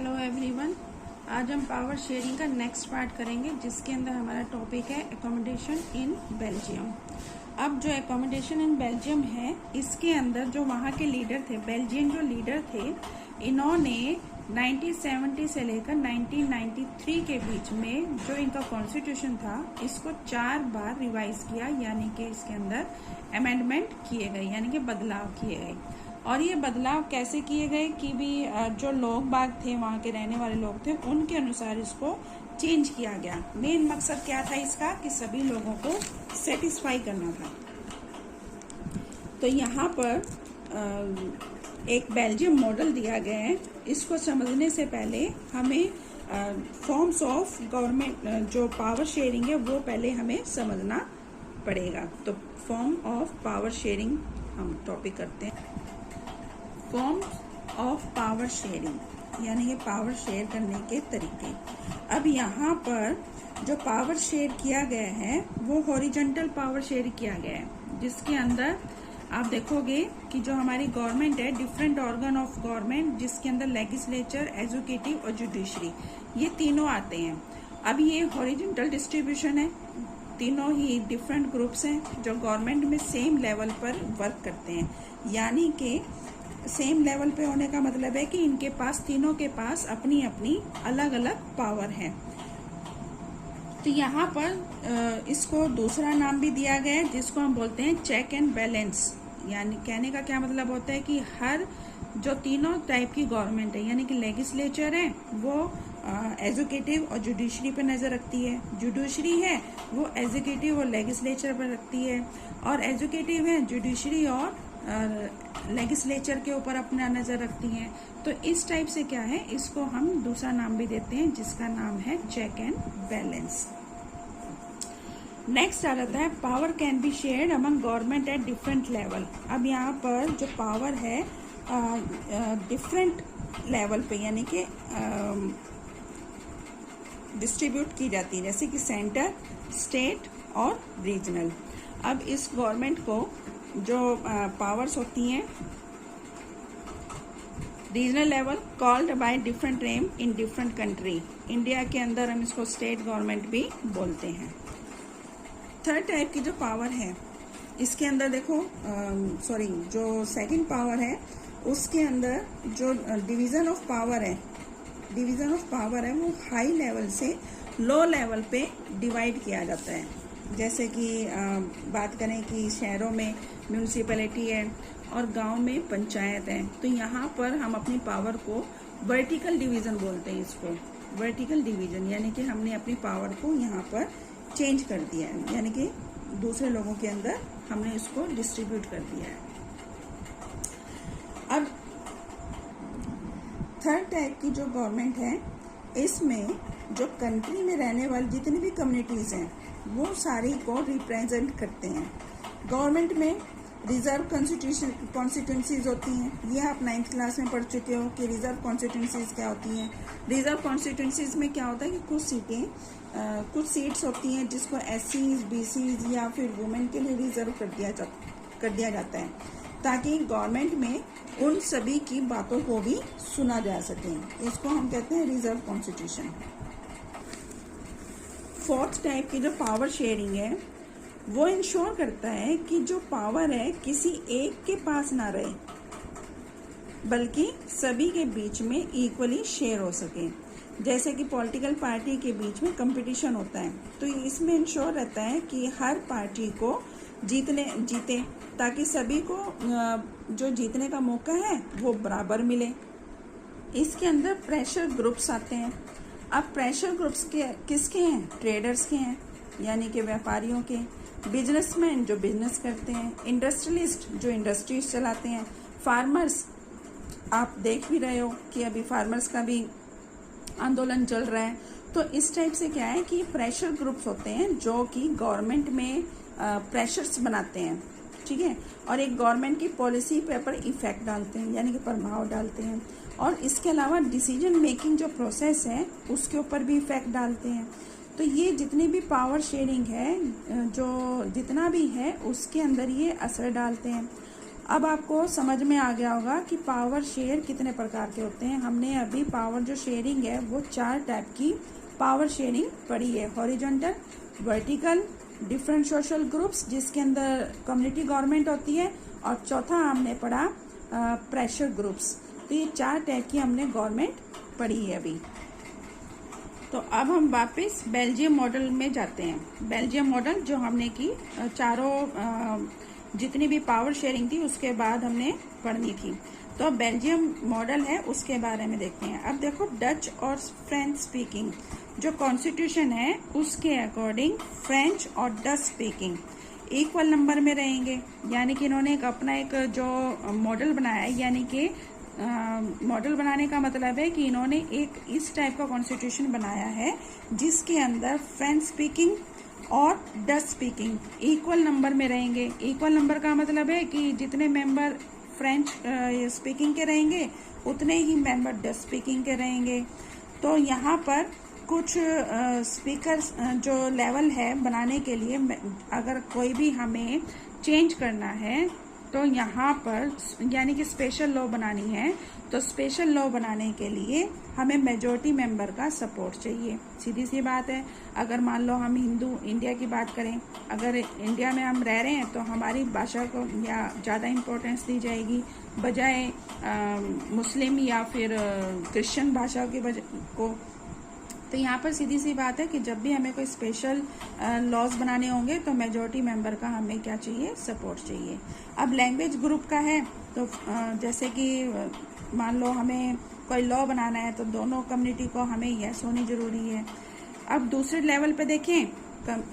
Hello everyone. आज हम power sharing का नेक्स्ट पार्ट करेंगे, जिसके अंदर हमारा टॉपिक है एकोमोडेशन इन बेल्जियम। अब जो एकोमोडेशन इन बेल्जियम है, इसके अंदर जो वहाँ के लीडर थे, बेल्जियन जो लीडर थे, इन्होंने 1970 से लेकर 1993 के बीच में जो इनका कॉन्स्टिट्यूशन था, इसको 4 बार रिवाइज किया, यानी कि इसके अंदर अमेंडमेंट किए गए, यानी कि बदलाव किए गए। और ये बदलाव कैसे किए गए कि भी जो लोग बाग थे, वहाँ के रहने वाले लोग थे, उनके अनुसार इसको चेंज किया गया। मेन मकसद क्या था इसका कि सभी लोगों को सेटिस्फाई करना था। तो यहाँ पर एक बेल्जियम मॉडल दिया गया है। इसको समझने से पहले हमें फॉर्म्स ऑफ गवर्नमेंट जो पावर शेयरिंग है वो पहले हमें समझना पड़ेगा। तो फॉर्म ऑफ पावर शेयरिंग हम टॉपिक करते हैं। फॉर्म्स ऑफ पावर शेयरिंग यानी कि पावर शेयर करने के तरीके। अब यहाँ पर जो पावर शेयर किया गया है वो हॉरिजॉन्टल पावर शेयर किया गया है, जिसके अंदर आप देखोगे कि जो हमारी गवर्नमेंट है, डिफरेंट ऑर्गन ऑफ गवर्नमेंट, जिसके अंदर लेजिस्लेचर, एग्जीक्यूटिव और जुडिशरी, ये तीनों आते हैं। अब ये हॉरिजॉन्टल डिस्ट्रीब्यूशन है, तीनों ही डिफरेंट ग्रुप्स हैं जो गवर्नमेंट में सेम लेवल पर वर्क करते हैं। यानी कि सेम लेवल पे होने का मतलब है कि इनके पास, तीनों के पास अपनी अपनी अलग अलग पावर है। तो यहाँ पर इसको दूसरा नाम भी दिया गया है, जिसको हम बोलते हैं चेक एंड बैलेंस। यानी कहने का क्या मतलब होता है कि हर जो तीनों टाइप की गवर्नमेंट है, यानी कि लेजिस्लेचर है वो एग्जीक्यूटिव और जुडिशरी पर नजर रखती है, जुडिशरी है वो एग्जीक्यूटिव और लेजिस्लेचर पर रखती है, और एग्जीक्यूटिव है जुडिशरी और लेजिस्लेचर के ऊपर अपना नजर रखती हैं। तो इस टाइप से क्या है, इसको हम दूसरा नाम भी देते हैं, जिसका नाम है चेक एंड बैलेंस। नेक्स्ट आ जाता है power can be shared among government at different level. अब यहाँ पर जो पावर है डिफरेंट लेवल पे, यानी कि डिस्ट्रीब्यूट की जाती है, जैसे कि सेंटर, स्टेट और रीजनल। अब इस गवर्नमेंट को जो पावर्स होती हैं regional level, called by different name in different country. India के अंदर हम इसको स्टेट गवर्नमेंट भी बोलते हैं। थर्ड टाइप की जो पावर है, इसके अंदर देखो जो सेकंड पावर है, उसके अंदर जो डिवीजन ऑफ पावर है वो हाई लेवल से लो लेवल पे डिवाइड किया जाता है। जैसे कि बात करें कि शहरों में म्यूनिसिपैलिटी है और गांव में पंचायत है, तो यहाँ पर हम अपनी पावर को वर्टिकल डिवीजन बोलते हैं। इसको वर्टिकल डिवीजन यानी कि हमने अपनी पावर को यहाँ पर चेंज कर दिया है, यानी कि दूसरे लोगों के अंदर हमने इसको डिस्ट्रीब्यूट कर दिया है। अब थर्ड टाइप की जो गवर्नमेंट है, इसमें जो कंट्री में रहने वाली जितनी भी कम्युनिटीज हैं वो सारी को रिप्रेजेंट करते हैं। गवर्नमेंट में रिजर्व कॉन्स्टिट्यूंसीज होती हैं। ये आप 9th क्लास में पढ़ चुके हो कि रिजर्व कॉन्स्टिट्यूंसीज क्या होती हैं। रिजर्व कॉन्स्टिट्यूंसीज में क्या होता है कि कुछ सीट्स होती हैं जिसको SCs, BCs या फिर वुमेन के लिए रिजर्व कर दिया जाता है, ताकि गवर्नमेंट में उन सभी की बातों को भी सुना जा सके। इसको हम कहते हैं रिजर्व कॉन्स्टिट्यूशन। फोर्थ टाइप की जो पावर शेयरिंग है वो इंश्योर करता है कि जो पावर है किसी एक के पास ना रहे, बल्कि सभी के बीच में इक्वली शेयर हो सके। जैसे कि पॉलिटिकल पार्टी के बीच में कंपटीशन होता है, तो इसमें इंश्योर रहता है कि हर पार्टी को जीते, ताकि सभी को जो जीतने का मौका है वो बराबर मिले। इसके अंदर प्रेशर ग्रुप्स आते हैं। अब प्रेशर ग्रुप्स किसके हैं? ट्रेडर्स के हैं, यानी कि व्यापारियों के, बिजनेसमैन जो बिजनेस करते हैं, इंडस्ट्रियलिस्ट जो इंडस्ट्रीज चलाते हैं, फार्मर्स, आप देख भी रहे हो कि अभी फार्मर्स का भी आंदोलन चल रहा है। तो इस टाइप से क्या है कि प्रेशर ग्रुप्स होते हैं जो कि गवर्नमेंट में प्रेशर्स बनाते हैं, ठीक है, और एक गवर्नमेंट की पॉलिसी पे पर इफेक्ट डालते हैं, यानी कि प्रभाव डालते हैं। और इसके अलावा डिसीजन मेकिंग जो प्रोसेस है उसके ऊपर भी इफेक्ट डालते हैं। तो ये जितनी भी पावर शेयरिंग है, जो जितना भी है उसके अंदर ये असर डालते हैं। अब आपको समझ में आ गया होगा कि पावर शेयर कितने प्रकार के होते हैं। हमने अभी पावर जो शेयरिंग है वो 4 टाइप की पावर शेयरिंग पढ़ी है, horizontal, vertical, different social groups जिसके अंदर कम्युनिटी गवर्नमेंट होती है, और चौथा हमने पढ़ा प्रेशर ग्रुप्स। तो ये 4 टाइप की हमने गवर्नमेंट पढ़ी है अभी। तो अब हम वापस बेल्जियम मॉडल में जाते हैं। बेल्जियम मॉडल जो हमने की चारों जितनी भी पावर शेयरिंग थी उसके बाद हमने पढ़नी थी। तो बेल्जियम मॉडल है उसके बारे में देखते हैं। अब देखो, डच और फ्रेंच स्पीकिंग जो कॉन्स्टिट्यूशन है उसके अकॉर्डिंग फ्रेंच और डच स्पीकिंग इक्वल नंबर में रहेंगे। यानी कि इन्होंने एक अपना एक जो मॉडल बनाया है, यानी कि मॉडल बनाने का मतलब है कि इन्होंने एक इस टाइप का कॉन्स्टिट्यूशन बनाया है जिसके अंदर फ्रेंच स्पीकिंग और डच स्पीकिंग इक्वल नंबर में रहेंगे। इक्वल नंबर का मतलब है कि जितने मेंबर फ्रेंच स्पीकिंग के रहेंगे उतने ही मेंबर डच स्पीकिंग के रहेंगे। तो यहाँ पर कुछ स्पीकर्स जो लेवल है बनाने के लिए, अगर कोई भी हमें चेंज करना है तो यहाँ पर यानी कि स्पेशल लॉ बनानी है, तो स्पेशल लॉ बनाने के लिए हमें मेजॉरिटी मेंबर का सपोर्ट चाहिए। सीधी सी बात है। अगर मान लो हम हिंदू इंडिया की बात करें, अगर इंडिया में हम रह रहे हैं तो हमारी भाषा को या ज़्यादा इम्पोर्टेंस दी जाएगी बजाय मुस्लिम या फिर क्रिश्चियन भाषा की को। तो यहाँ पर सीधी सी बात है कि जब भी हमें कोई स्पेशल लॉज बनाने होंगे तो मेजॉरिटी मेंबर का हमें क्या चाहिए, सपोर्ट चाहिए। अब लैंग्वेज ग्रुप का है तो जैसे कि मान लो हमें कोई लॉ बनाना है तो दोनों कम्युनिटी को हमें यस होनी जरूरी है। अब दूसरे लेवल पे देखें,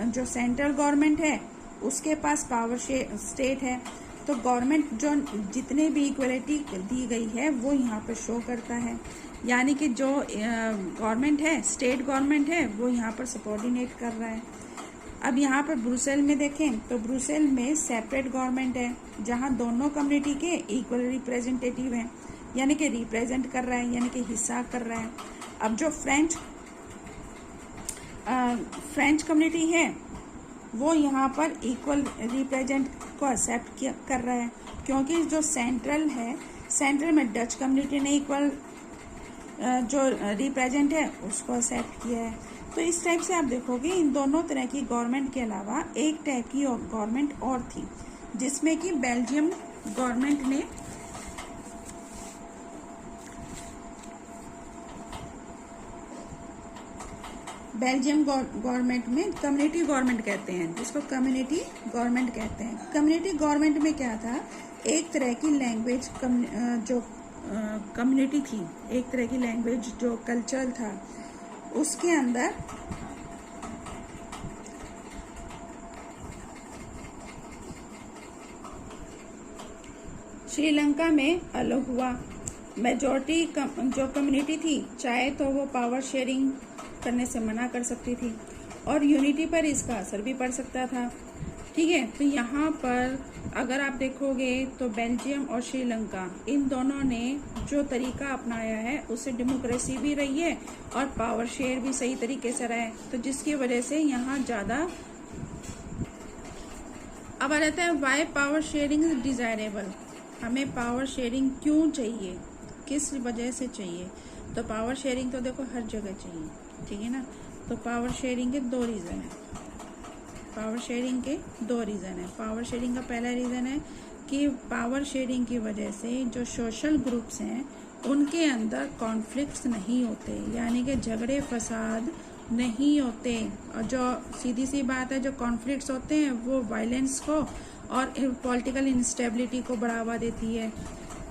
जो सेंट्रल गवर्नमेंट है उसके पास पावर स्टेट है, तो गवर्नमेंट जो जितने भी इक्वलिटी दी गई है वो यहाँ पर शो करता है। यानी कि जो गवर्नमेंट है, स्टेट गवर्नमेंट है, वो यहाँ पर सबऑर्डिनेट कर रहा है। अब यहाँ पर ब्रुसेल में देखें तो ब्रुसेल में सेपरेट गवर्नमेंट है जहाँ दोनों कम्युनिटी के इक्वल रिप्रेजेंटेटिव हैं, यानी कि रिप्रेजेंट कर रहा है, यानी कि हिस्सा कर रहा है। अब जो फ्रेंच कम्युनिटी है वो यहाँ पर इक्वल रिप्रेजेंट को एक्सेप्ट कर रहा है, क्योंकि जो सेंट्रल है, सेंट्रल में डच कम्युनिटी ने इक्वल जो रिप्रेजेंट है उसको एक्सेप्ट किया है। तो इस टाइप से आप देखोगे इन दोनों तरह की गवर्नमेंट के अलावा एक टाइप की गवर्नमेंट और थी जिसमें कि बेल्जियम गवर्नमेंट ने बेल्जियम गवर्नमेंट में कम्युनिटी गवर्नमेंट कहते हैं, जिसको कम्युनिटी गवर्नमेंट कहते हैं। कम्युनिटी गवर्नमेंट में क्या था, एक तरह की लैंग्वेज जो कम्युनिटी थी, एक तरह की लैंग्वेज जो कल्चर था, उसके अंदर श्रीलंका में अलग हुआ। मेजॉरिटी जो कम्युनिटी थी चाहे तो वो पावर शेयरिंग करने से मना कर सकती थी और यूनिटी पर इसका असर भी पड़ सकता था। ठीक है, तो यहाँ पर अगर आप देखोगे तो बेल्जियम और श्रीलंका इन दोनों ने जो तरीका अपनाया है उससे डेमोक्रेसी भी रही है और पावर शेयर भी सही तरीके से रहा है, तो जिसकी वजह से यहाँ ज्यादा। अब आ जाता है why power sharing is desirable. हमें पावर शेयरिंग क्यों चाहिए, किस वजह से चाहिए। तो पावर शेयरिंग तो देखो हर जगह चाहिए, ठीक है ना। तो पावर शेयरिंग के 2 रीजन है। पावर शेयरिंग के 2 रीजन है। पावर शेयरिंग का पहला रीजन है कि पावर शेयरिंग की वजह से जो सोशल ग्रुप्स हैं उनके अंदर कॉन्फ्लिक्ट्स नहीं होते, यानी कि झगड़े फसाद नहीं होते। और जो सीधी सी बात है, जो कॉन्फ्लिक्ट्स होते हैं वो वायलेंस को और पॉलिटिकल इंस्टेबिलिटी को बढ़ावा देती है।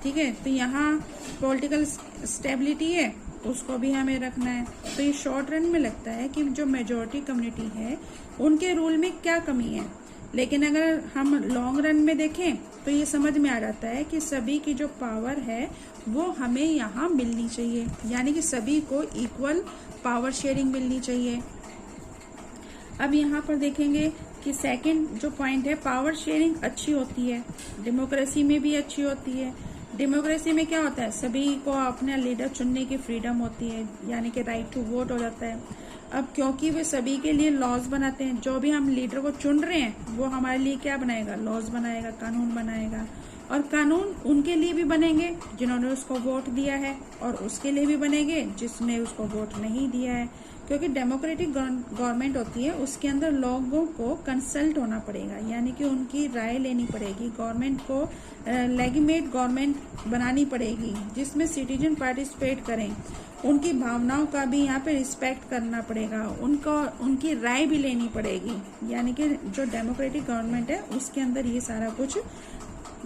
ठीक है, तो यहाँ पॉलिटिकल स्टेबिलिटी है उसको भी हमें रखना है। तो ये शॉर्ट रन में लगता है कि जो मेजॉरिटी कम्युनिटी है उनके रूल में क्या कमी है, लेकिन अगर हम लॉन्ग रन में देखें तो ये समझ में आ जाता है कि सभी की जो पावर है वो हमें यहाँ मिलनी चाहिए, यानी कि सभी को इक्वल पावर शेयरिंग मिलनी चाहिए। अब यहाँ पर देखेंगे कि सेकंड जो पॉइंट है, पावर शेयरिंग अच्छी होती है, डेमोक्रेसी में भी अच्छी होती है। डेमोक्रेसी में क्या होता है, सभी को अपना लीडर चुनने की फ्रीडम होती है, यानी कि राइट टू वोट हो जाता है। अब क्योंकि वे सभी के लिए लॉज बनाते हैं, जो भी हम लीडर को चुन रहे हैं वो हमारे लिए क्या बनाएगा, लॉज बनाएगा, कानून बनाएगा। और कानून उनके लिए भी बनेंगे जिन्होंने उसको वोट दिया है, और उसके लिए भी बनेंगे जिसने उसको वोट नहीं दिया है। क्योंकि डेमोक्रेटिक गवर्नमेंट होती है, उसके अंदर लोगों को कंसल्ट होना पड़ेगा, यानी कि उनकी राय लेनी पड़ेगी। गवर्नमेंट को लेजिटिमेट गवर्नमेंट बनानी पड़ेगी जिसमें सिटीजन पार्टिसिपेट करें। उनकी भावनाओं का भी यहाँ पे रिस्पेक्ट करना पड़ेगा, उनकी राय भी लेनी पड़ेगी। यानी कि जो डेमोक्रेटिक गवर्नमेंट है उसके अंदर ये सारा कुछ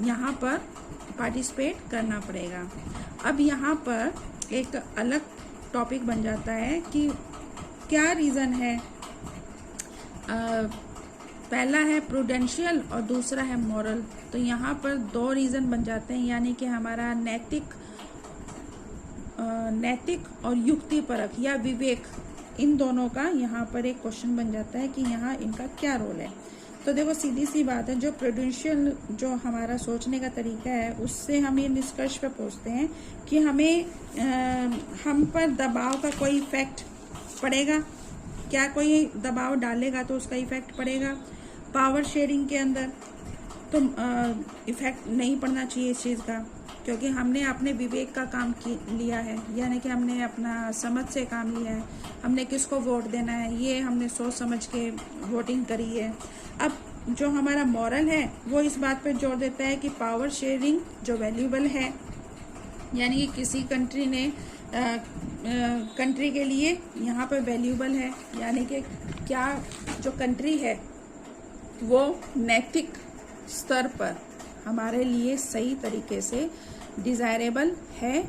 यहाँ पर पार्टिसिपेट करना पड़ेगा। अब यहाँ पर एक अलग टॉपिक बन जाता है कि क्या रीजन है। पहला है प्रूडेंशियल और दूसरा है मॉरल। तो यहाँ पर दो रीजन बन जाते हैं, यानी कि हमारा नैतिक और युक्तिपरक या विवेक, इन दोनों का यहाँ पर एक क्वेश्चन बन जाता है कि यहाँ इनका क्या रोल है। तो देखो सीधी सी बात है, जो प्रूडेंशियल जो हमारा सोचने का तरीका है उससे हम ये निष्कर्ष पे पहुंचते हैं कि हम पर दबाव का कोई इफेक्ट पड़ेगा। क्या कोई दबाव डालेगा तो उसका इफेक्ट पड़ेगा। पावर शेयरिंग के अंदर तो इफेक्ट नहीं पड़ना चाहिए इस चीज़ का, क्योंकि हमने अपने विवेक का काम लिया है, यानी कि हमने अपना समझ से काम लिया है। हमने किसको वोट देना है ये हमने सोच समझ के वोटिंग करी है। अब जो हमारा मॉरल है वो इस बात पे जोर देता है कि पावर शेयरिंग जो वैल्यूएबल है, यानी कि किसी कंट्री ने कंट्री के लिए यहाँ पे वैल्यूएबल है, यानी कि क्या जो कंट्री है वो नैतिक स्तर पर हमारे लिए सही तरीके से डिजायरेबल है